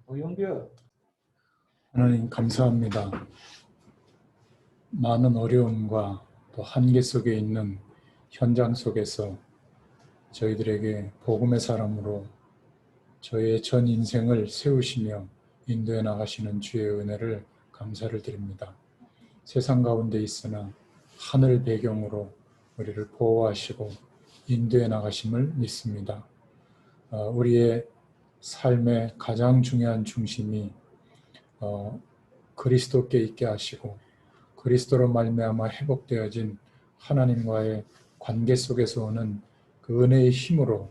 오영규. 하나님 감사합니다. 많은 어려움과 또 한계 속에 있는 현장 속에서 저희들에게 복음의 사람으로 저희의 전 인생을 세우시며 인도해 나가시는 주의 은혜를 감사를 드립니다. 세상 가운데 있으나 하늘 배경으로 우리를 보호하시고 인도해 나가심을 믿습니다. 우리의 삶의 가장 중요한 중심이 그리스도께 있게 하시고 그리스도로 말미암아 회복되어진 하나님과의 관계 속에서 오는 그 은혜의 힘으로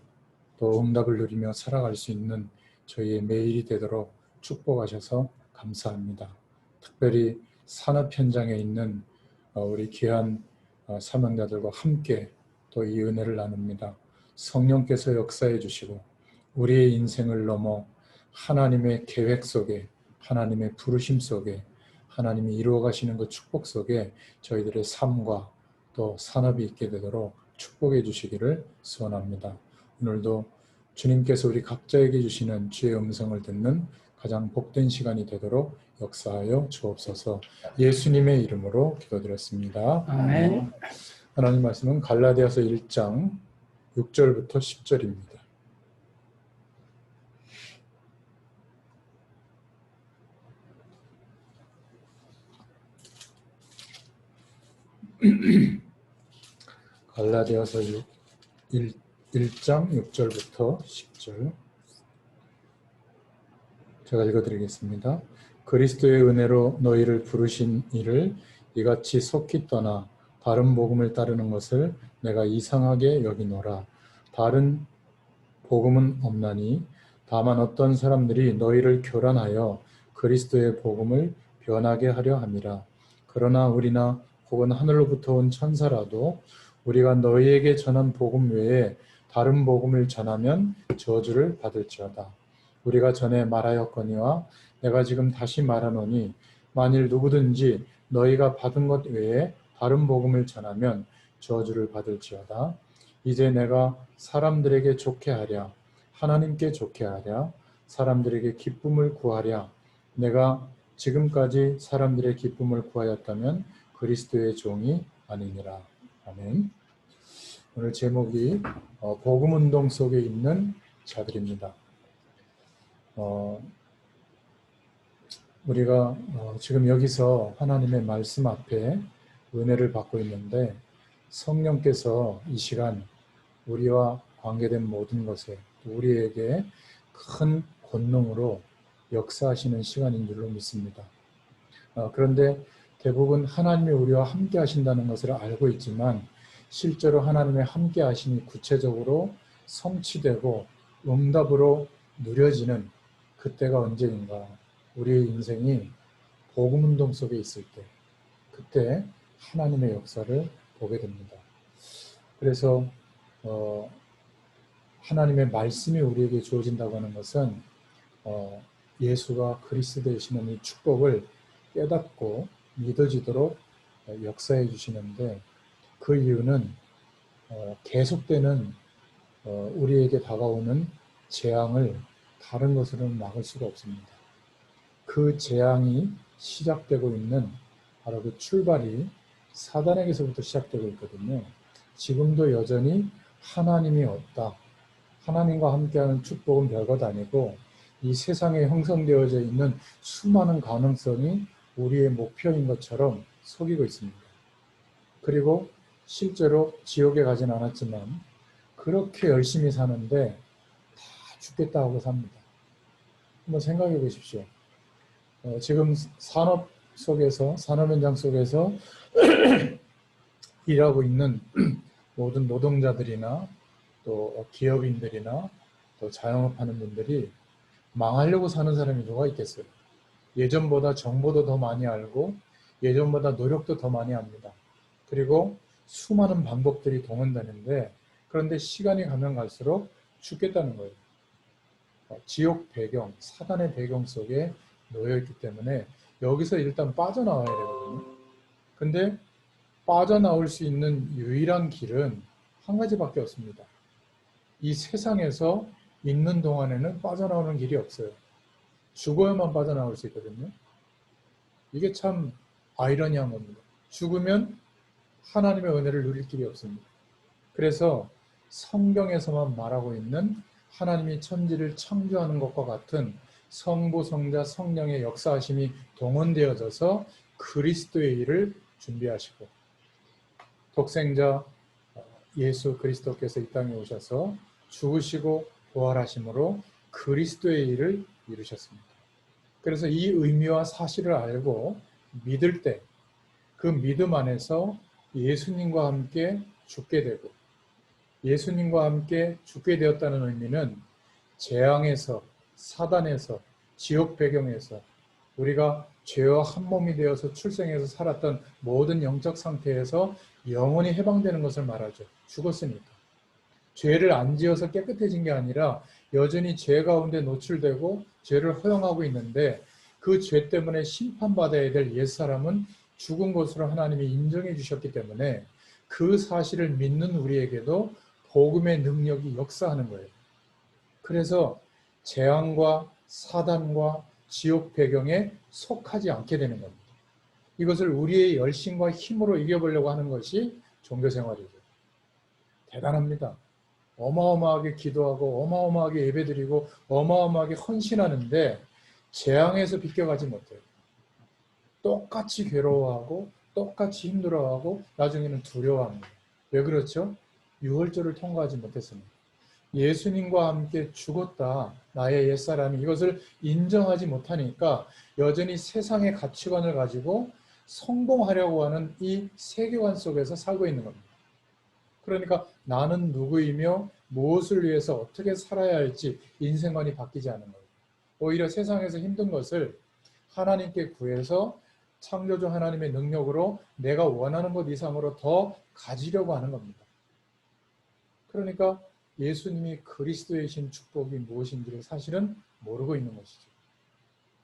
또 응답을 누리며 살아갈 수 있는 저희의 매일이 되도록 축복하셔서 감사합니다. 특별히 산업 현장에 있는 우리 귀한 사명자들과 함께 또 이 은혜를 나눕니다. 성령께서 역사해 주시고 우리의 인생을 넘어 하나님의 계획 속에 하나님의 부르심 속에 하나님이 이루어 가시는 그 축복 속에 저희들의 삶과 또 산업이 있게 되도록 축복해 주시기를 소원합니다. 오늘도 주님께서 우리 각자에게 주시는 주의 음성을 듣는 가장 복된 시간이 되도록 역사하여 주옵소서. 예수님의 이름으로 기도드렸습니다. 아멘. 하나님 말씀은 갈라디아서 1장 6절부터 10절입니다. 갈라디아서 1장 6절부터 10절 제가 읽어드리겠습니다. 그리스도의 은혜로 너희를 부르신 이를 이같이 속히 떠나 다른 복음을 따르는 것을 내가 이상하게 여기노라. 다른 복음은 없나니 다만 어떤 사람들이 너희를 교란하여 그리스도의 복음을 변하게 하려 함이라. 그러나 우리나 혹은 하늘로부터 온 천사라도 우리가 너희에게 전한 복음 외에 다른 복음을 전하면 저주를 받을지어다. 우리가 전에 말하였거니와 내가 지금 다시 말하노니 만일 누구든지 너희가 받은 것 외에 다른 복음을 전하면 저주를 받을지어다. 이제 내가 사람들에게 좋게 하랴 하나님께 좋게 하랴 사람들에게 기쁨을 구하랴 내가 지금까지 사람들의 기쁨을 구하였다면 그리스도의 종이 아니니라. 아멘. 오늘 제목이 복음운동 속에 있는 자들입니다. 우리가 지금 여기서 하나님의 말씀 앞에 은혜를 받고 있는데 성령께서 이 시간 우리와 관계된 모든 것에 우리에게 큰 권능으로 역사하시는 시간인 줄로 믿습니다. 그런데 대부분 하나님이 우리와 함께 하신다는 것을 알고 있지만 실제로 하나님의 함께 하심이 구체적으로 성취되고 응답으로 누려지는 그때가 언제인가? 우리의 인생이 복음운동 속에 있을 때 그때 하나님의 역사를 보게 됩니다. 그래서 하나님의 말씀이 우리에게 주어진다고 하는 것은 예수가 그리스도 되시는 이 축복을 깨닫고 믿어지도록 역사해 주시는데 그 이유는 계속되는 우리에게 다가오는 재앙을 다른 것으로는 막을 수가 없습니다. 그 재앙이 시작되고 있는 바로 그 출발이 사단에게서부터 시작되고 있거든요. 지금도 여전히 하나님이 없다. 하나님과 함께하는 축복은 별것 아니고 이 세상에 형성되어져 있는 수많은 가능성이 우리의 목표인 것처럼 속이고 있습니다. 그리고 실제로 지옥에 가진 않았지만 그렇게 열심히 사는데 다 죽겠다 하고 삽니다. 한번 생각해 보십시오. 지금 산업 현장 속에서 일하고 있는 모든 노동자들이나 또 기업인들이나 또 자영업하는 분들이 망하려고 사는 사람이 누가 있겠어요? 예전보다 정보도 더 많이 알고 예전보다 노력도 더 많이 합니다. 그리고 수많은 방법들이 동원되는데 그런데 시간이 가면 갈수록 죽겠다는 거예요. 지옥 배경, 사단의 배경 속에 놓여있기 때문에 여기서 일단 빠져나와야 되거든요. 근데 빠져나올 수 있는 유일한 길은 한 가지밖에 없습니다. 이 세상에서 있는 동안에는 빠져나오는 길이 없어요. 죽어야만 빠져나올 수 있거든요. 이게 참 아이러니한 겁니다. 죽으면 하나님의 은혜를 누릴 길이 없습니다. 그래서 성경에서만 말하고 있는 하나님이 천지를 창조하는 것과 같은 성부, 성자, 성령의 역사하심이 동원되어져서 그리스도의 일을 준비하시고 독생자 예수 그리스도께서 이 땅에 오셔서 죽으시고 부활하심으로 그리스도의 일을 이루셨습니다. 그래서 이 의미와 사실을 알고 믿을 때 그 믿음 안에서 예수님과 함께 죽게 되고 예수님과 함께 죽게 되었다는 의미는 재앙에서 사단에서 지옥 배경에서 우리가 죄와 한 몸이 되어서 출생해서 살았던 모든 영적 상태에서 영원히 해방되는 것을 말하죠. 죽었으니까. 죄를 안 지어서 깨끗해진 게 아니라 여전히 죄 가운데 노출되고 죄를 허용하고 있는데 그 죄 때문에 심판받아야 될 옛사람은 죽은 것으로 하나님이 인정해 주셨기 때문에 그 사실을 믿는 우리에게도 복음의 능력이 역사하는 거예요. 그래서 재앙과 사단과 지옥 배경에 속하지 않게 되는 겁니다. 이것을 우리의 열심과 힘으로 이겨보려고 하는 것이 종교생활이죠. 대단합니다. 어마어마하게 기도하고 어마어마하게 예배드리고 어마어마하게 헌신하는데 재앙에서 비껴가지 못해요. 똑같이 괴로워하고 똑같이 힘들어하고 나중에는 두려워합니다. 왜 그렇죠? 유월절을 통과하지 못했습니다. 예수님과 함께 죽었다. 나의 옛사람이 이것을 인정하지 못하니까 여전히 세상의 가치관을 가지고 성공하려고 하는 이 세계관 속에서 살고 있는 겁니다. 그러니까 나는 누구이며 무엇을 위해서 어떻게 살아야 할지 인생관이 바뀌지 않는 거예요. 오히려 세상에서 힘든 것을 하나님께 구해서 창조주 하나님의 능력으로 내가 원하는 것 이상으로 더 가지려고 하는 겁니다. 그러니까 예수님이 그리스도이신 축복이 무엇인지를 사실은 모르고 있는 것이죠.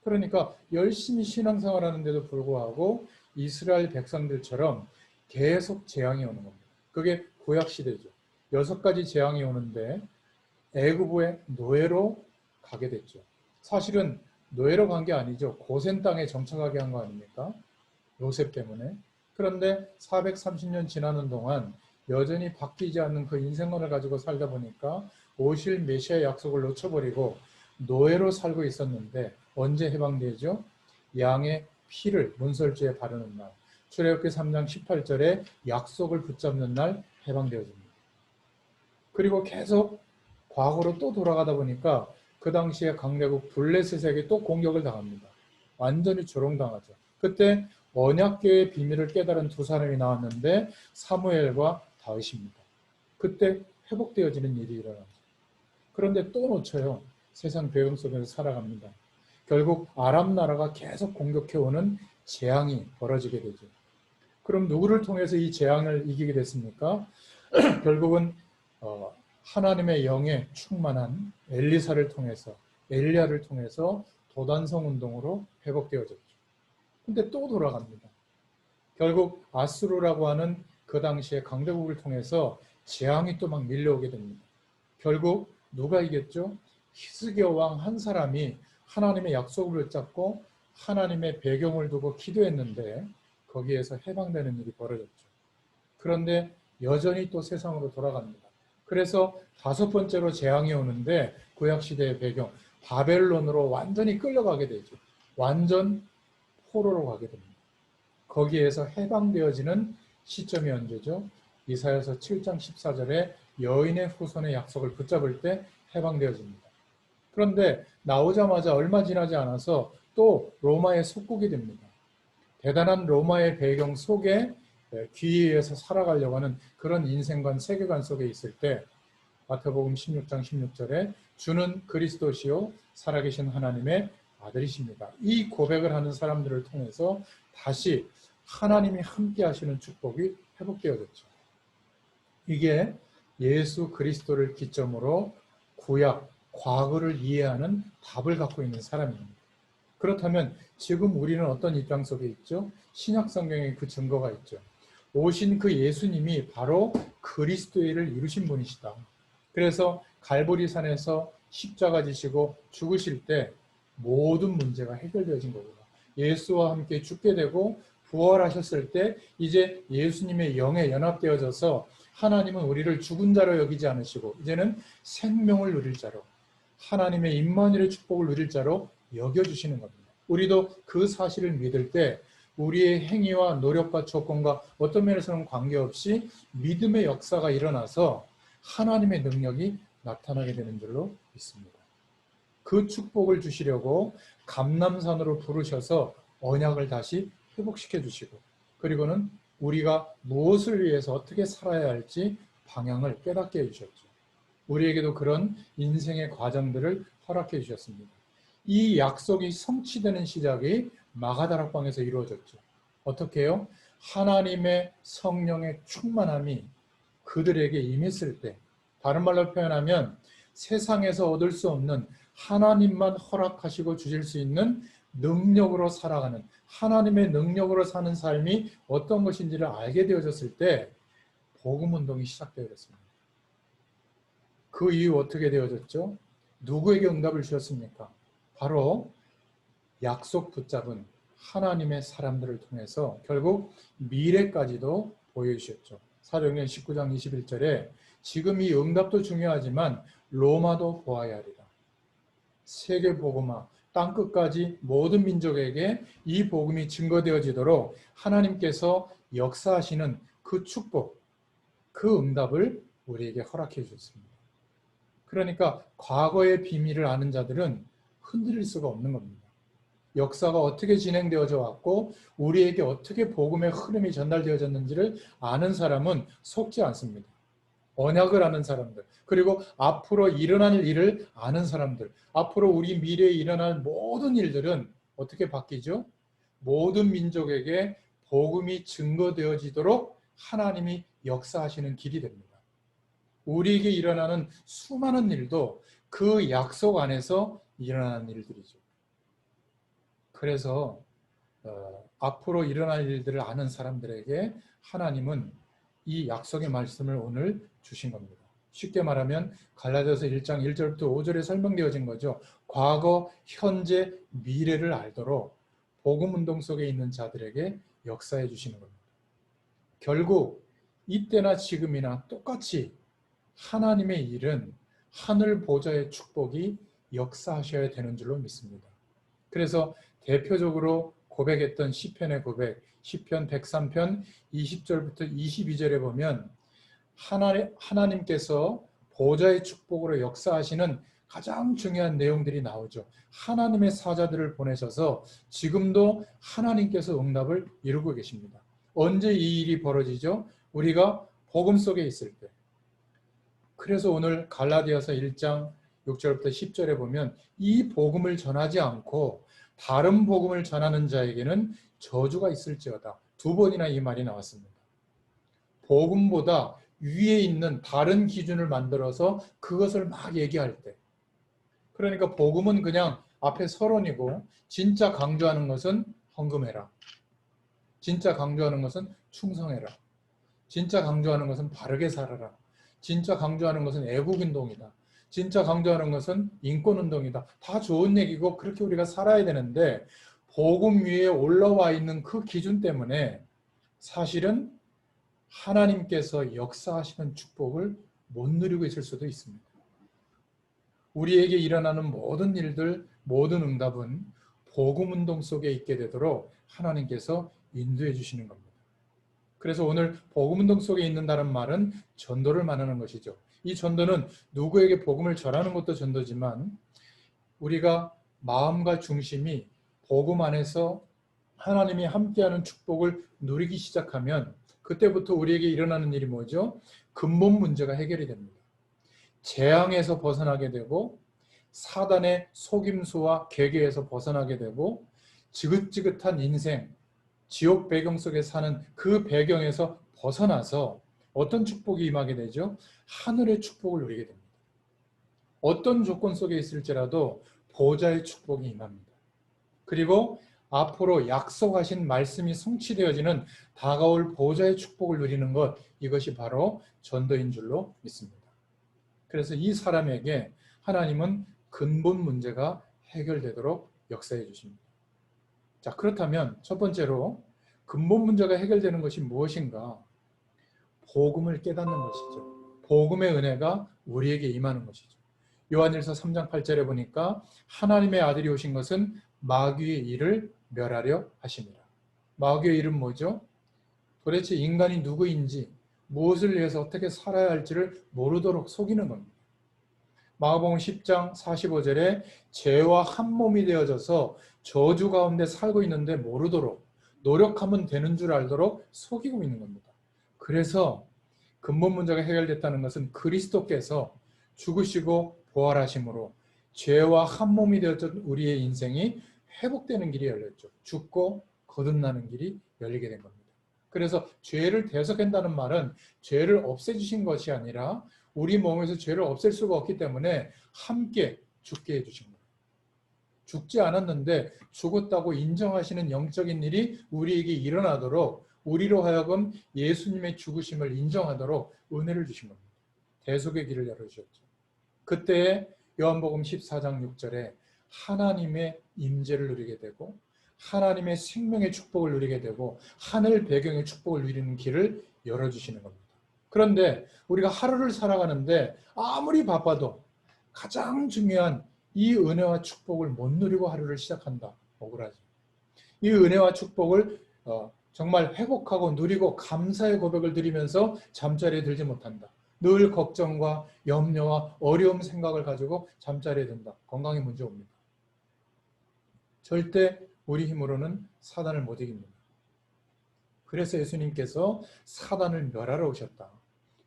그러니까 열심히 신앙생활 하는데도 불구하고 이스라엘 백성들처럼 계속 재앙이 오는 겁니다. 그게 구약시대죠. 6가지 재앙이 오는데 애굽의 노예로 가게 됐죠. 사실은 노예로 간 게 아니죠. 고센 땅에 정착하게 한 거 아닙니까? 요셉 때문에. 그런데 430년 지나는 동안 여전히 바뀌지 않는 그 인생관을 가지고 살다 보니까 오실 메시아 약속을 놓쳐버리고 노예로 살고 있었는데 언제 해방되죠? 양의 피를 문설주에 바르는 날. 출애굽기 3장 18절에 약속을 붙잡는 날 해방되어집니다. 그리고 계속 과거로 또 돌아가다 보니까 그 당시에 강대국 블레셋에게 또 공격을 당합니다. 완전히 조롱당하죠. 그때 언약궤의 비밀을 깨달은 두 사람이 나왔는데 사무엘과 다윗입니다. 그때 회복되어지는 일이 일어나죠. 그런데 또 놓쳐요. 세상 배경 속에서 살아갑니다. 결국 아람 나라가 계속 공격해오는 재앙이 벌어지게 되죠. 그럼 누구를 통해서 이 재앙을 이기게 됐습니까? 결국은 하나님의 영에 충만한 엘리사를 통해서 엘리야를 통해서 도단성 운동으로 회복되어졌죠. 근데 또 돌아갑니다. 결국 아수르라고 하는 그 당시에 강대국을 통해서 재앙이 또 막 밀려오게 됩니다. 결국 누가 이겼죠? 히스기야 왕 한 사람이 하나님의 약속을 붙잡고 하나님의 배경을 두고 기도했는데 거기에서 해방되는 일이 벌어졌죠. 그런데 여전히 또 세상으로 돌아갑니다. 그래서 5번째로 재앙이 오는데 구약시대의 배경 바벨론으로 완전히 끌려가게 되죠. 완전 포로로 가게 됩니다. 거기에서 해방되어지는 시점이 언제죠? 이사야서 7장 14절에 여인의 후손의 약속을 붙잡을 때 해방되어집니다. 그런데 나오자마자 얼마 지나지 않아서 또 로마에 속국이 됩니다. 대단한 로마의 배경 속에 귀의해서 살아가려고 하는 그런 인생관, 세계관 속에 있을 때 마태복음 16장 16절에 주는 그리스도시요 살아계신 하나님의 아들이십니다. 이 고백을 하는 사람들을 통해서 다시 하나님이 함께 하시는 축복이 회복되어졌죠. 이게 예수 그리스도를 기점으로 구약, 과거를 이해하는 답을 갖고 있는 사람입니다. 그렇다면 지금 우리는 어떤 입장 속에 있죠? 신약 성경에 그 증거가 있죠. 오신 그 예수님이 바로 그리스도의 일을 이루신 분이시다. 그래서 갈보리산에서 십자가 지시고 죽으실 때 모든 문제가 해결되어진 거구나. 예수와 함께 죽게 되고 부활하셨을 때 이제 예수님의 영에 연합되어져서 하나님은 우리를 죽은 자로 여기지 않으시고 이제는 생명을 누릴 자로, 하나님의 임마누엘의 축복을 누릴 자로 여겨주시는 겁니다. 우리도 그 사실을 믿을 때 우리의 행위와 노력과 조건과 어떤 면에서는 관계없이 믿음의 역사가 일어나서 하나님의 능력이 나타나게 되는 줄로 믿습니다. 그 축복을 주시려고 감람산으로 부르셔서 언약을 다시 회복시켜 주시고, 그리고는 우리가 무엇을 위해서 어떻게 살아야 할지 방향을 깨닫게 해주셨죠. 우리에게도 그런 인생의 과정들을 허락해 주셨습니다. 이 약속이 성취되는 시작이 마가다락방에서 이루어졌죠. 어떻게 해요? 하나님의 성령의 충만함이 그들에게 임했을 때, 다른 말로 표현하면 세상에서 얻을 수 없는 하나님만 허락하시고 주실 수 있는 능력으로 살아가는, 하나님의 능력으로 사는 삶이 어떤 것인지를 알게 되어졌을 때 복음운동이 시작되었습니다. 그 이후 어떻게 되어졌죠? 누구에게 응답을 주셨습니까? 바로 약속 붙잡은 하나님의 사람들을 통해서 결국 미래까지도 보여주셨죠. 사도행전 19장 21절에 지금 이 응답도 중요하지만 로마도 보아야 하리라. 세계 복음화, 땅끝까지 모든 민족에게 이 복음이 증거되어지도록 하나님께서 역사하시는 그 축복, 그 응답을 우리에게 허락해 주셨습니다. 그러니까 과거의 비밀을 아는 자들은 흔들릴 수가 없는 겁니다. 역사가 어떻게 진행되어져 왔고 우리에게 어떻게 복음의 흐름이 전달되어졌는지를 아는 사람은 속지 않습니다. 언약을 아는 사람들, 그리고 앞으로 일어날 일을 아는 사람들, 앞으로 우리 미래에 일어날 모든 일들은 어떻게 바뀌죠? 모든 민족에게 복음이 증거되어지도록 하나님이 역사하시는 길이 됩니다. 우리에게 일어나는 수많은 일도 그 약속 안에서 일어나는 일들이죠. 그래서 앞으로 일어날 일들을 아는 사람들에게 하나님은 이 약속의 말씀을 오늘 주신 겁니다. 쉽게 말하면 갈라디아서 1장 1절부터 5절에 설명되어진 거죠. 과거, 현재, 미래를 알도록 복음운동 속에 있는 자들에게 역사해 주시는 겁니다. 결국 이때나 지금이나 똑같이 하나님의 일은 하늘 보좌의 축복이 역사하셔야 되는 줄로 믿습니다. 그래서 대표적으로 고백했던 시편의 고백, 시편 103편 20절부터 22절에 보면 하나님께서 보좌의 축복으로 역사하시는 가장 중요한 내용들이 나오죠. 하나님의 사자들을 보내셔서 지금도 하나님께서 응답을 이루고 계십니다. 언제 이 일이 벌어지죠? 우리가 복음 속에 있을 때. 그래서 오늘 갈라디아서 1장 6절부터 10절에 보면 이 복음을 전하지 않고 다른 복음을 전하는 자에게는 저주가 있을지어다. 2번이나 이 말이 나왔습니다. 복음보다 위에 있는 다른 기준을 만들어서 그것을 막 얘기할 때, 그러니까 복음은 그냥 앞에 서론이고 진짜 강조하는 것은 헌금해라. 진짜 강조하는 것은 충성해라. 진짜 강조하는 것은 바르게 살아라. 진짜 강조하는 것은 애국운동이다. 진짜 강조하는 것은 인권운동이다. 다 좋은 얘기고 그렇게 우리가 살아야 되는데 복음 위에 올라와 있는 그 기준 때문에 사실은 하나님께서 역사하시는 축복을 못 누리고 있을 수도 있습니다. 우리에게 일어나는 모든 일들, 모든 응답은 복음운동 속에 있게 되도록 하나님께서 인도해 주시는 겁니다. 그래서 오늘 복음운동 속에 있는다는 말은 전도를 말하는 것이죠. 이 전도는 누구에게 복음을 전하는 것도 전도지만 우리가 마음과 중심이 복음 안에서 하나님이 함께하는 축복을 누리기 시작하면 그때부터 우리에게 일어나는 일이 뭐죠? 근본 문제가 해결이 됩니다. 재앙에서 벗어나게 되고 사단의 속임수와 계계에서 벗어나게 되고 지긋지긋한 인생, 지옥 배경 속에 사는 그 배경에서 벗어나서 어떤 축복이 임하게 되죠? 하늘의 축복을 누리게 됩니다. 어떤 조건 속에 있을지라도 보좌의 축복이 임합니다. 그리고 앞으로 약속하신 말씀이 성취되어지는 다가올 보좌의 축복을 누리는 것, 이것이 바로 전도인 줄로 믿습니다. 그래서 이 사람에게 하나님은 근본 문제가 해결되도록 역사해 주십니다. 자, 그렇다면 첫 번째로 근본 문제가 해결되는 것이 무엇인가? 복음을 깨닫는 것이죠. 복음의 은혜가 우리에게 임하는 것이죠. 요한일서 3장 8절에 보니까 하나님의 아들이 오신 것은 마귀의 일을 멸하려 하심이라. 마귀의 일은 뭐죠? 도대체 인간이 누구인지, 무엇을 위해서 어떻게 살아야 할지를 모르도록 속이는 겁니다. 마가복음 10장 45절에 죄와 한 몸이 되어져서 저주 가운데 살고 있는데 모르도록, 노력하면 되는 줄 알도록 속이고 있는 겁니다. 그래서 근본 문제가 해결됐다는 것은 그리스도께서 죽으시고 부활하심으로 죄와 한 몸이 되었던 우리의 인생이 회복되는 길이 열렸죠. 죽고 거듭나는 길이 열리게 된 겁니다. 그래서 죄를 대속한다는 말은 죄를 없애주신 것이 아니라 우리 몸에서 죄를 없앨 수가 없기 때문에 함께 죽게 해주신 거예요. 죽지 않았는데 죽었다고 인정하시는 영적인 일이 우리에게 일어나도록, 우리로 하여금 예수님의 죽으심을 인정하도록 은혜를 주신 겁니다. 대속의 길을 열어주셨죠. 그때 요한복음 14장 6절에 하나님의 임재를 누리게 되고 하나님의 생명의 축복을 누리게 되고 하늘 배경의 축복을 누리는 길을 열어주시는 겁니다. 그런데 우리가 하루를 살아가는데 아무리 바빠도 가장 중요한 이 은혜와 축복을 못 누리고 하루를 시작한다. 억울하죠. 이 은혜와 축복을 정말 회복하고 누리고 감사의 고백을 드리면서 잠자리에 들지 못한다. 늘 걱정과 염려와 어려움 생각을 가지고 잠자리에 든다. 건강에 문제 옵니다. 절대 우리 힘으로는 사단을 못 이깁니다. 그래서 예수님께서 사단을 멸하러 오셨다.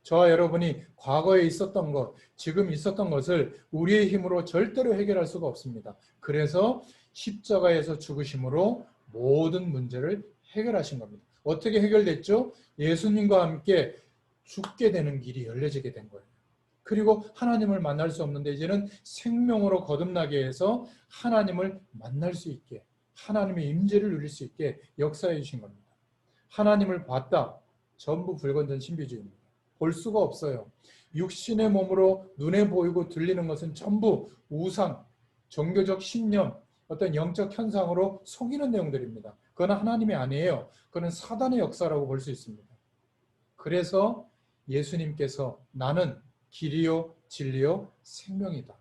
저와 여러분이 과거에 있었던 것, 지금 있었던 것을 우리의 힘으로 절대로 해결할 수가 없습니다. 그래서 십자가에서 죽으심으로 모든 문제를 해결하신 겁니다. 어떻게 해결됐죠? 예수님과 함께 죽게 되는 길이 열려지게 된 거예요. 그리고 하나님을 만날 수 없는데 이제는 생명으로 거듭나게 해서 하나님을 만날 수 있게, 하나님의 임재를 누릴 수 있게 역사해 주신 겁니다. 하나님을 봤다. 전부 불건전 신비주의입니다. 볼 수가 없어요. 육신의 몸으로 눈에 보이고 들리는 것은 전부 우상, 종교적 신념, 어떤 영적 현상으로 속이는 내용들입니다. 그건 하나님이 아니에요. 그건 사단의 역사라고 볼 수 있습니다. 그래서 예수님께서 나는 길이요 진리요 생명이다.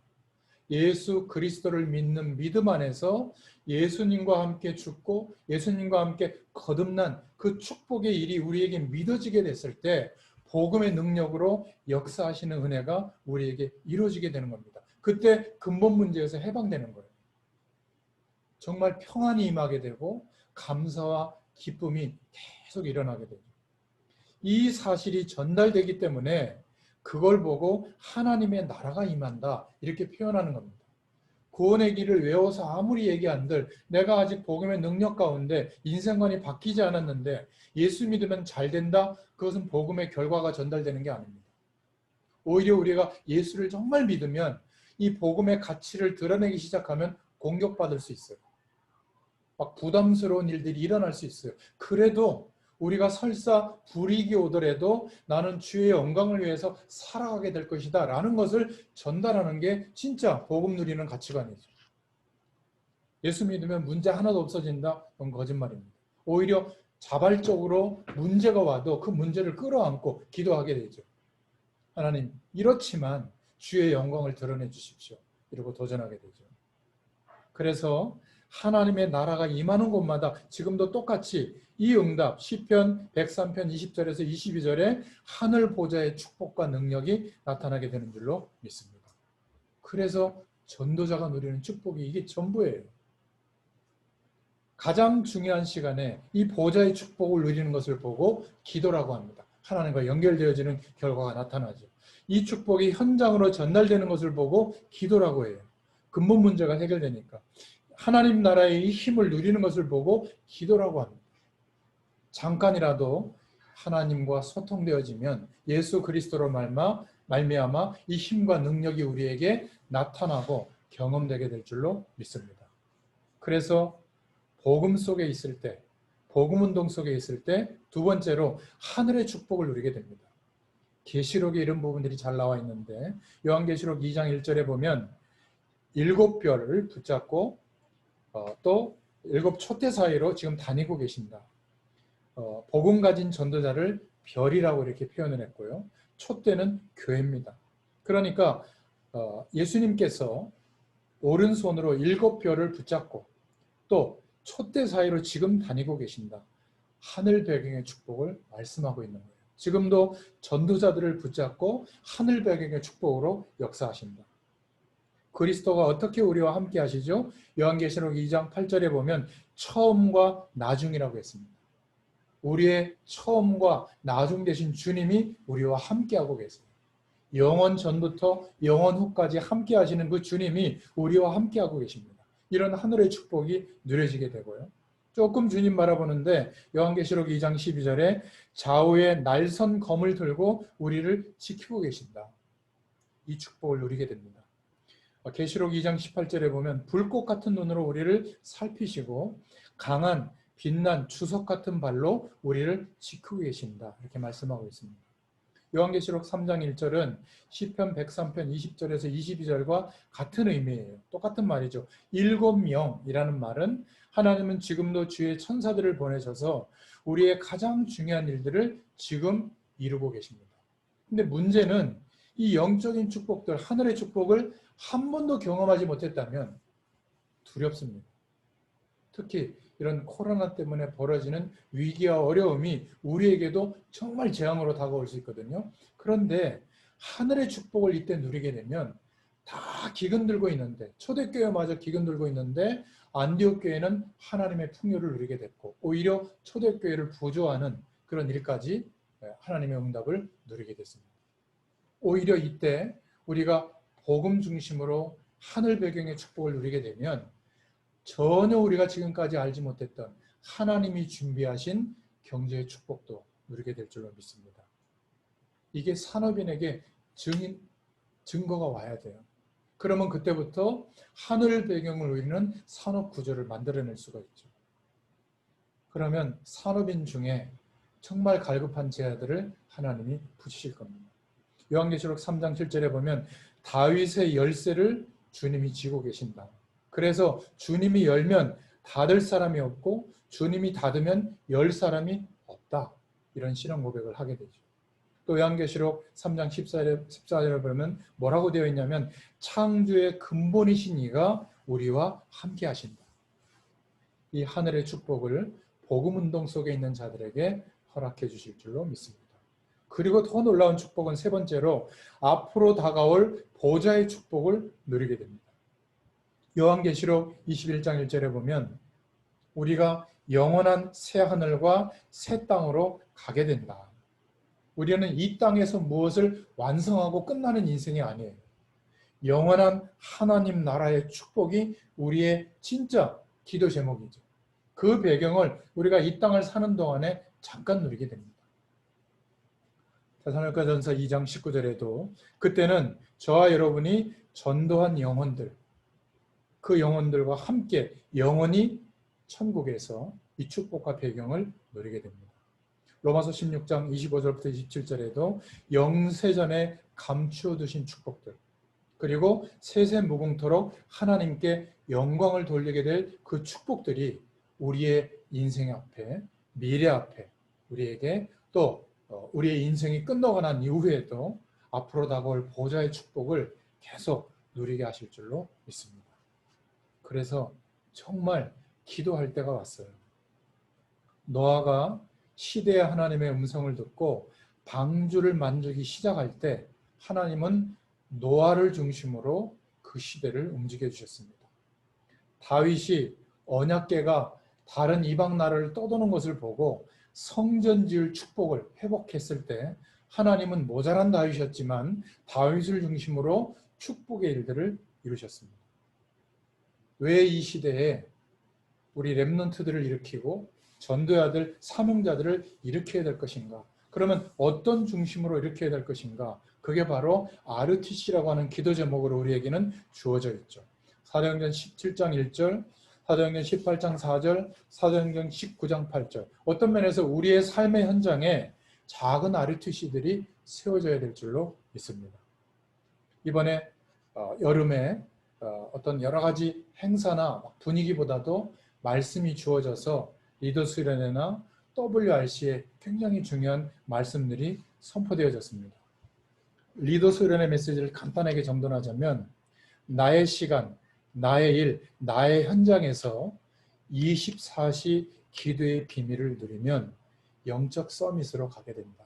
예수 그리스도를 믿는 믿음 안에서 예수님과 함께 죽고 예수님과 함께 거듭난 그 축복의 일이 우리에게 믿어지게 됐을 때 복음의 능력으로 역사하시는 은혜가 우리에게 이루어지게 되는 겁니다. 그때 근본 문제에서 해방되는 거예요. 정말 평안이 임하게 되고 감사와 기쁨이 계속 일어나게 되죠. 이 사실이 전달되기 때문에 그걸 보고 하나님의 나라가 임한다 이렇게 표현하는 겁니다. 구원의 길을 외워서 아무리 얘기한들 내가 아직 복음의 능력 가운데 인생관이 바뀌지 않았는데 예수 믿으면 잘 된다? 그것은 복음의 결과가 전달되는 게 아닙니다. 오히려 우리가 예수를 정말 믿으면 이 복음의 가치를 드러내기 시작하면 공격받을 수 있어요. 막 부담스러운 일들이 일어날 수 있어요. 그래도 우리가 설사 불이익이 오더라도 나는 주의 영광을 위해서 살아가게 될 것이다 라는 것을 전달하는 게 진짜 복음 누리는 가치관이죠. 예수 믿으면 문제 하나도 없어진다? 그건 거짓말입니다. 오히려 자발적으로 문제가 와도 그 문제를 끌어안고 기도하게 되죠. 하나님, 이렇지만 주의 영광을 드러내 주십시오. 이러고 도전하게 되죠. 그래서 하나님의 나라가 임하는 곳마다 지금도 똑같이 이 응답 시편 103편 20절에서 22절에 하늘 보좌의 축복과 능력이 나타나게 되는 줄로 믿습니다. 그래서 전도자가 누리는 축복이 이게 전부예요. 가장 중요한 시간에 이 보좌의 축복을 누리는 것을 보고 기도라고 합니다. 하나님과 연결되어지는 결과가 나타나죠. 이 축복이 현장으로 전달되는 것을 보고 기도라고 해요. 근본 문제가 해결되니까. 하나님 나라의 힘을 누리는 것을 보고 기도라고 합니다. 잠깐이라도 하나님과 소통되어지면 예수 그리스도로 말미암아 이 힘과 능력이 우리에게 나타나고 경험되게 될 줄로 믿습니다. 그래서 복음 속에 있을 때, 복음 운동 속에 있을 때 두 번째로 하늘의 축복을 누리게 됩니다. 계시록에 이런 부분들이 잘 나와 있는데 요한계시록 2장 1절에 보면 일곱 별을 붙잡고 또 일곱 촛대 사이로 지금 다니고 계신다. 복음 가진 전도자를 별이라고 이렇게 표현을 했고요. 촛대는 교회입니다. 그러니까 예수님께서 오른손으로 일곱 별을 붙잡고 또 촛대 사이로 지금 다니고 계신다. 하늘 배경의 축복을 말씀하고 있는 거예요. 지금도 전도자들을 붙잡고 하늘 배경의 축복으로 역사하신다. 그리스도가 어떻게 우리와 함께 하시죠? 요한계시록 2장 8절에 보면 처음과 나중이라고 했습니다. 우리의 처음과 나중 되신 주님이 우리와 함께하고 계세요. 영원 전부터 영원 후까지 함께 하시는 그 주님이 우리와 함께하고 계십니다. 이런 하늘의 축복이 누려지게 되고요. 조금 주님 바라보는데 요한계시록 2장 12절에 좌우에 날선 검을 들고 우리를 지키고 계신다. 이 축복을 누리게 됩니다. 계시록 2장 18절에 보면 불꽃 같은 눈으로 우리를 살피시고 강한 빛난 주석 같은 발로 우리를 지키고 계신다. 이렇게 말씀하고 있습니다. 요한계시록 3장 1절은 시편 103편 20절에서 22절과 같은 의미예요. 똑같은 말이죠. 일곱 명이라는 말은 하나님은 지금도 주의 천사들을 보내셔서 우리의 가장 중요한 일들을 지금 이루고 계십니다. 근데 문제는 이 영적인 축복들, 하늘의 축복을 한 번도 경험하지 못했다면 두렵습니다. 특히 이런 코로나 때문에 벌어지는 위기와 어려움이 우리에게도 정말 재앙으로 다가올 수 있거든요. 그런데 하늘의 축복을 이때 누리게 되면 다 기근 들고 있는데, 초대교회마저 기근 들고 있는데 안디옥 교회는 하나님의 풍요를 누리게 됐고 오히려 초대교회를 부조하는 그런 일까지 하나님의 응답을 누리게 됐습니다. 오히려 이때 우리가 복음 중심으로 하늘 배경의 축복을 누리게 되면 전혀 우리가 지금까지 알지 못했던 하나님이 준비하신 경제의 축복도 누리게 될 줄로 믿습니다. 이게 산업인에게 증거가 와야 돼요. 그러면 그때부터 하늘 배경을 누리는 산업 구조를 만들어낼 수가 있죠. 그러면 산업인 중에 정말 갈급한 제자들을 하나님이 붙이실 겁니다. 요한계시록 3장 7절에 보면 다윗의 열쇠를 주님이 쥐고 계신다. 그래서 주님이 열면 닫을 사람이 없고 주님이 닫으면 열 사람이 없다. 이런 신앙 고백을 하게 되죠. 또 요한계시록 3장 14절에 보면 뭐라고 되어 있냐면 창조의 근본이신 이가 우리와 함께 하신다. 이 하늘의 축복을 복음운동 속에 있는 자들에게 허락해 주실 줄로 믿습니다. 그리고 더 놀라운 축복은 세 번째로 앞으로 다가올 보좌의 축복을 누리게 됩니다. 요한계시록 21장 1절에 보면 우리가 영원한 새 하늘과 새 땅으로 가게 된다. 우리는 이 땅에서 무엇을 완성하고 끝나는 인생이 아니에요. 영원한 하나님 나라의 축복이 우리의 진짜 기도 제목이죠. 그 배경을 우리가 이 땅을 사는 동안에 잠깐 누리게 됩니다. 데살로니가전서 2장 19절에도 그때는 저와 여러분이 전도한 영혼들, 그 영혼들과 함께 영원히 천국에서 이 축복과 배경을 누리게 됩니다. 로마서 16장 25절부터 27절에도 영세전에 감추어 두신 축복들, 그리고 세세 무궁토록 하나님께 영광을 돌리게 될 그 축복들이 우리의 인생 앞에, 미래 앞에 우리에게 또 우리의 인생이 끝나고 난 이후에도 앞으로 다가올 보좌의 축복을 계속 누리게 하실 줄로 믿습니다. 그래서 정말 기도할 때가 왔어요. 노아가 시대의 하나님의 음성을 듣고 방주를 만들기 시작할 때 하나님은 노아를 중심으로 그 시대를 움직여 주셨습니다. 다윗이 언약궤가 다른 이방 나라를 떠도는 것을 보고 성전 지을 축복을 회복했을 때 하나님은 모자란 다윗이었지만 다윗을 중심으로 축복의 일들을 이루셨습니다. 왜 이 시대에 우리 렘넌트들을 일으키고 전도의 아들, 사명자들을 일으켜야 될 것인가? 그러면 어떤 중심으로 일으켜야 될 것인가? 그게 바로 RTC라고 하는 기도 제목으로 우리에게는 주어져 있죠. 사도행전 17장 1절, 사도행전 18장 4절, 사도행전 19장 8절. 어떤 면에서 우리의 삶의 현장에 작은 RTC들이 세워져야 될 줄로 믿습니다. 이번에 여름에 어떤 여러 가지 행사나 분위기보다도 말씀이 주어져서 리더 수련회나 WRC에 굉장히 중요한 말씀들이 선포되어졌습니다. 리더 수련회 메시지를 간단하게 정돈하자면 나의 시간, 나의 일, 나의 현장에서 24시 기도의 비밀을 누리면 영적 서밋으로 가게 된다.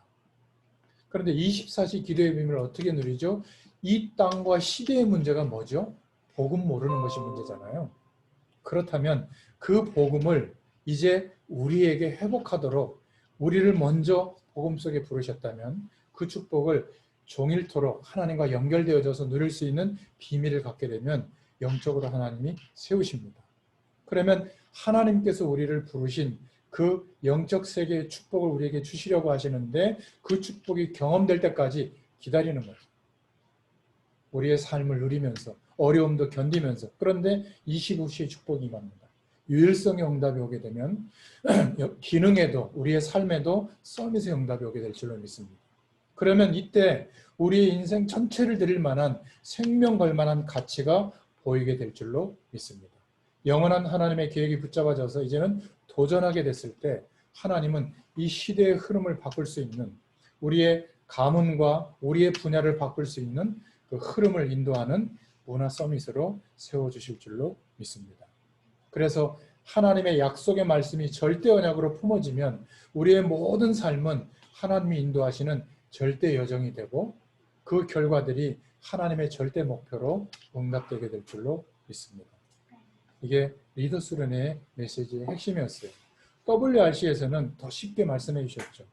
그런데 24시 기도의 비밀을 어떻게 누리죠? 이 땅과 시대의 문제가 뭐죠? 복음 모르는 것이 문제잖아요. 그렇다면 그 복음을 이제 우리에게 회복하도록 우리를 먼저 복음 속에 부르셨다면 그 축복을 종일토록 하나님과 연결되어져서 누릴 수 있는 비밀을 갖게 되면 영적으로 하나님이 세우십니다. 그러면 하나님께서 우리를 부르신 그 영적 세계의 축복을 우리에게 주시려고 하시는데 그 축복이 경험될 때까지 기다리는 거예요. 우리의 삶을 누리면서 어려움도 견디면서 그런데 25시의 축복이 임합니다. 유일성의 응답이 오게 되면 기능에도 우리의 삶에도 서밋의 응답이 오게 될 줄로 믿습니다. 그러면 이때 우리의 인생 전체를 드릴 만한 생명 걸 만한 가치가 보이게 될 줄로 믿습니다. 영원한 하나님의 계획이 붙잡아져서 이제는 도전하게 됐을 때 하나님은 이 시대의 흐름을 바꿀 수 있는 우리의 가문과 우리의 분야를 바꿀 수 있는 그 흐름을 인도하는 문화 서밋으로 세워주실 줄로 믿습니다. 그래서 하나님의 약속의 말씀이 절대 언약으로 품어지면 우리의 모든 삶은 하나님이 인도하시는 절대 여정이 되고 그 결과들이 하나님의 절대 목표로 응답되게 될 줄로 믿습니다. 이게 리더 수련회의 메시지의 핵심이었어요. WRC에서는 더 쉽게 말씀해 주셨죠.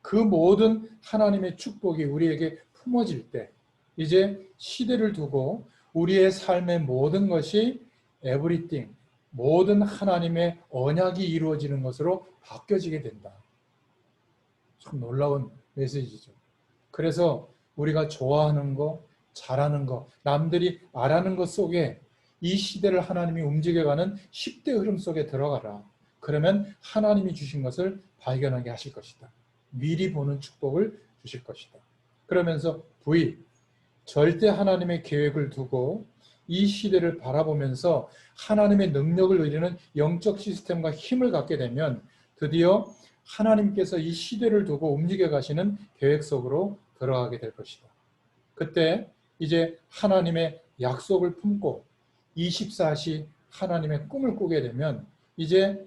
그 모든 하나님의 축복이 우리에게 품어질 때 이제 시대를 두고 우리의 삶의 모든 것이 everything, 모든 하나님의 언약이 이루어지는 것으로 바뀌어지게 된다. 참 놀라운 메시지죠. 그래서 우리가 좋아하는 거, 잘하는 거, 남들이 알아는 것 속에 이 시대를 하나님이 움직여가는 10대 흐름 속에 들어가라. 그러면 하나님이 주신 것을 발견하게 하실 것이다. 미리 보는 축복을 주실 것이다. 그러면서 V, 절대 하나님의 계획을 두고 이 시대를 바라보면서 하나님의 능력을 누리는 영적 시스템과 힘을 갖게 되면 드디어 하나님께서 이 시대를 두고 움직여 가시는 계획 속으로 들어가게 될 것이다. 그때 이제 하나님의 약속을 품고 24시 하나님의 꿈을 꾸게 되면 이제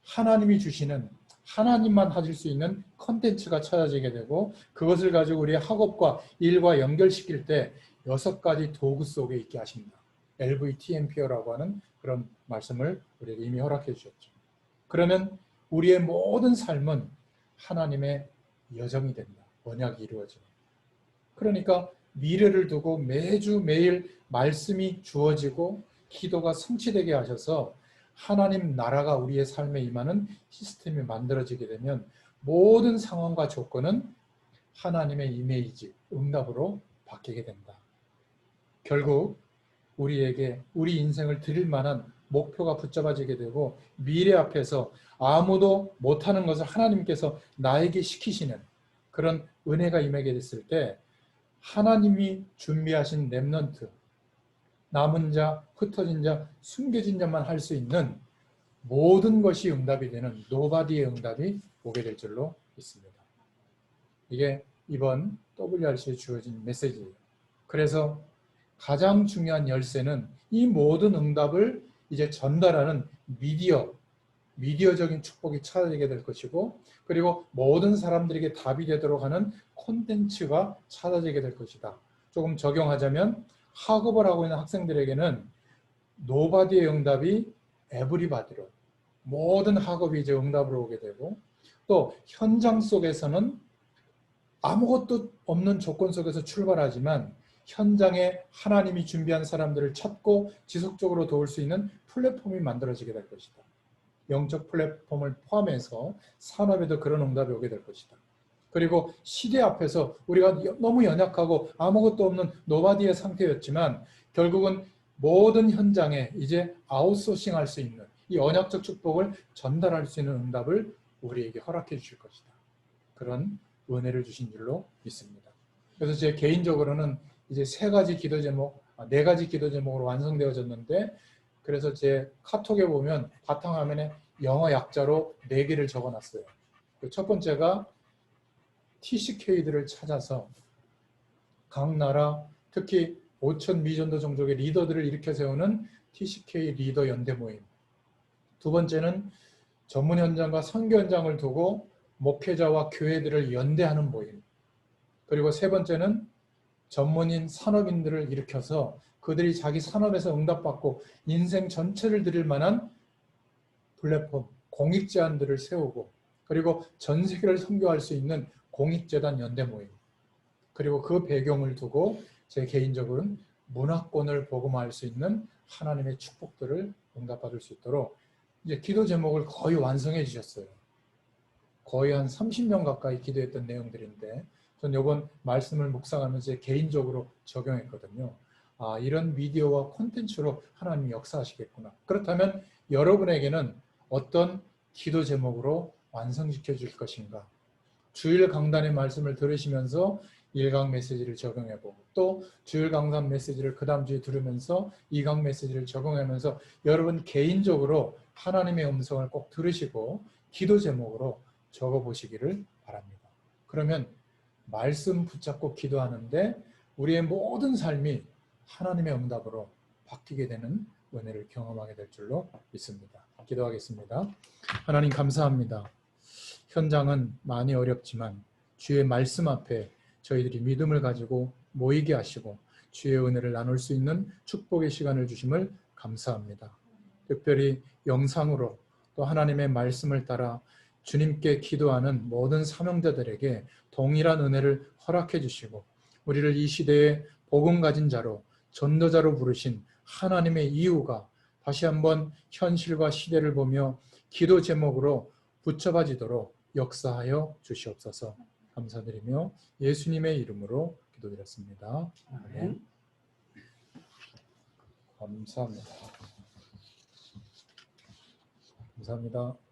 하나님이 주시는 하나님만 하실 수 있는 컨텐츠가 찾아지게 되고 그것을 가지고 우리의 학업과 일과 연결시킬 때 6가지 도구 속에 있게 하십니다. LVTMP라고 하는 그런 말씀을 우리에게 이미 허락해 주셨죠. 그러면 우리의 모든 삶은 하나님의 여정이 된다. 언약이 이루어지는. 그러니까 미래를 두고 매주 매일 말씀이 주어지고 기도가 성취되게 하셔서 하나님 나라가 우리의 삶에 임하는 시스템이 만들어지게 되면 모든 상황과 조건은 하나님의 이미지, 응답으로 바뀌게 된다. 결국 우리에게 우리 인생을 드릴 만한 목표가 붙잡아지게 되고 미래 앞에서 아무도 못하는 것을 하나님께서 나에게 시키시는 그런 은혜가 임하게 됐을 때 하나님이 준비하신 렘넌트, 남은 자, 흩어진 자, 숨겨진 자만 할 수 있는 모든 것이 응답이 되는 노바디의 응답이 오게 될 줄로 믿습니다. 이게 이번 WRC에 주어진 메시지예요. 그래서 가장 중요한 열쇠는 이 모든 응답을 이제 전달하는 미디어적인 축복이 찾아지게 될 것이고 그리고 모든 사람들에게 답이 되도록 하는 콘텐츠가 찾아지게 될 것이다. 조금 적용하자면 학업을 하고 있는 학생들에게는 노바디의 응답이 에브리바디로 모든 학업이 이제 응답으로 오게 되고 또 현장 속에서는 아무것도 없는 조건 속에서 출발하지만 현장에 하나님이 준비한 사람들을 찾고 지속적으로 도울 수 있는 플랫폼이 만들어지게 될 것이다. 영적 플랫폼을 포함해서 산업에도 그런 응답이 오게 될 것이다. 그리고 시대 앞에서 우리가 너무 연약하고 아무것도 없는 노바디의 상태였지만 결국은 모든 현장에 이제 아웃소싱 할 수 있는 이 언약적 축복을 전달할 수 있는 응답을 우리에게 허락해 주실 것이다. 그런 은혜를 주신 줄로 믿습니다. 그래서 제 개인적으로는 이제 3가지 기도 제목 4가지 기도 제목으로 완성되어졌는데, 그래서 제 카톡에 보면 바탕화면에 영어 약자로 4개를 적어놨어요. 첫 번째가 TCK들을 찾아서 각 나라, 특히 5천 미전도 종족의 리더들을 일으켜 세우는 TCK 리더 연대 모임. 두 번째는 전문 현장과 선교 현장을 두고 목회자와 교회들을 연대하는 모임. 그리고 세 번째는 전문인 산업인들을 일으켜서 그들이 자기 산업에서 응답받고 인생 전체를 드릴 만한 플랫폼, 공익제안들을 세우고, 그리고 전 세계를 선교할 수 있는 공익재단 연대 모임. 그리고 그 배경을 두고 제 개인적으로는 문화권을 복음화할 수 있는 하나님의 축복들을 응답받을 수 있도록 이제 기도 제목을 거의 완성해 주셨어요. 거의 한 30년 가까이 기도했던 내용들인데, 전 이번 말씀을 묵상하면서 개인적으로 적용했거든요. 이런 미디어와 콘텐츠로 하나님이 역사하시겠구나. 그렇다면 여러분에게는 어떤 기도 제목으로 완성시켜 줄 것인가? 주일 강단의 말씀을 들으시면서 1강 메시지를 적용해보고, 또 주일 강단 메시지를 그 다음 주에 들으면서 2강 메시지를 적용하면서 여러분 개인적으로 하나님의 음성을 꼭 들으시고 기도 제목으로 적어보시기를 바랍니다. 그러면 말씀 붙잡고 기도하는데 우리의 모든 삶이 하나님의 응답으로 바뀌게 되는 은혜를 경험하게 될 줄로 믿습니다. 기도하겠습니다. 하나님 감사합니다. 현장은 많이 어렵지만 주의 말씀 앞에 저희들이 믿음을 가지고 모이게 하시고 주의 은혜를 나눌 수 있는 축복의 시간을 주심을 감사합니다. 특별히 영상으로 또 하나님의 말씀을 따라 주님께 기도하는 모든 사명자들에게 동일한 은혜를 허락해 주시고 우리를 이 시대에 복음 가진 자로 전도자로 부르신 하나님의 이유가 다시 한번 현실과 시대를 보며 기도 제목으로 붙잡아지도록 역사하여 주시옵소서. 감사드리며 예수님의 이름으로 기도드렸습니다. 아멘. 감사합니다. 감사합니다.